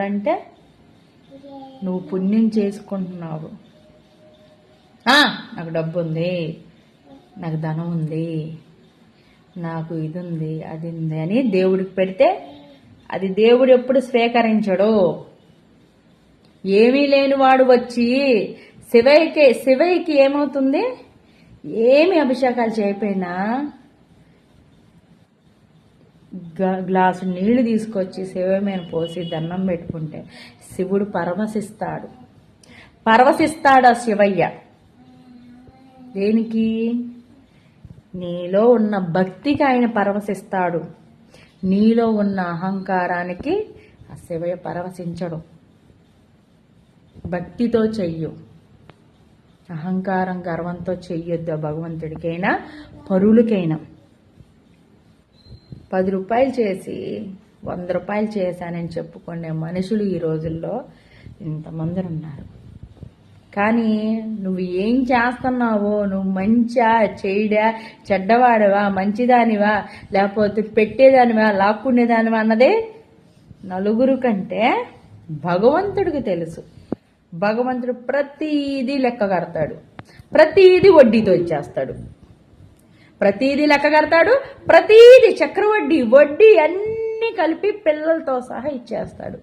అంటే నువ్వు పుణ్యం చేసుకుంటున్నావు. నాకు డబ్బు ఉంది, నాకు ధనం ఉంది, నాకు ఇది ఉంది, అది ఉంది అని దేవుడికి పెడితే అది దేవుడు ఎప్పుడు స్వీకరించడు. ఏమీ లేనివాడు వచ్చి శివయ్యకి ఏమవుతుంది? ఏమి అభిషేకాలు చేయకపోయినా గ్లాసు నీళ్లు తీసుకొచ్చి శివ మీద పోసి దండం పెట్టుకుంటే శివుడు పరవశిస్తాడు ఆ శివయ్య. దేనికి? నీలో ఉన్న భక్తికి ఆయన పరవశిస్తాడు. నీలో ఉన్న అహంకారానికి ఆ శివయ్య పరవశించడు. భక్తితో చెయ్యు, అహంకారం గర్వంతో చెయ్యొద్దు. భగవంతుడికైనా పరులకైనా 10 రూపాయలు చేసి 100 రూపాయలు చేశానని చెప్పుకునే మనుషులు ఈ రోజుల్లో ఇంతమంది ఉన్నారు. కానీ నువ్వు ఏం చేస్తున్నావో, నువ్వు మంచా చెయ్యడా, చెడ్డవాడవా, మంచిదానివా, లేకపోతే పెట్టేదానివా, లాక్కునేదానివా అన్నదే నలుగురు కంటే భగవంతుడికి తెలుసు. భగవంతుడు ప్రతీదీ లెక్క కడతాడు, ప్రతీదీ వడ్డీతో ఇచ్చేస్తాడు, ప్రతీదీ లెక్క కడతాడు, ప్రతీదీ చక్రవడ్డీ వడ్డీ అన్నీ కలిపి పిల్లలతో సహా ఇచ్చేస్తాడు.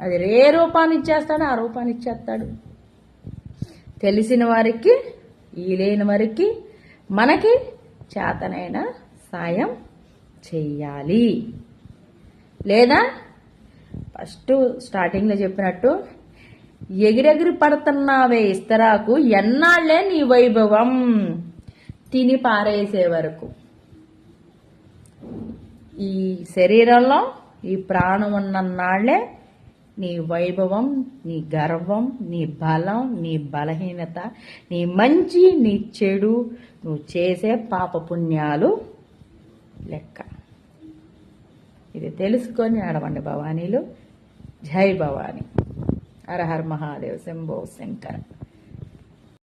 అది ఏ రూపాన్ని ఇచ్చేస్తాడో ఆ రూపాన్ని ఇచ్చేస్తాడు. తెలిసిన వారికి, ఈ లేని వారికి మనకి చేతనైన సాయం చెయ్యాలి. లేదా ఫస్ట్ స్టార్టింగ్లో చెప్పినట్టు ఎగిరెగిరి పడుతున్నావే ఇస్తరాకు, ఎన్నాళ్లే నీ వైభవం, తిని పారేసే వరకు. ఈ శరీరంలో ఈ ప్రాణం ఉన్నన్నాళ్లే నీ వైభవం, నీ గర్వం, నీ బలం, నీ బలహీనత, నీ మంచి, నీ చెడు, నువ్వు చేసే పాపపుణ్యాలు లెక్క. ఇది తెలుసుకొని నడవండి భవానీలు. జై భవానీ. హర హర మహాదేవ్, శంభో శంకర.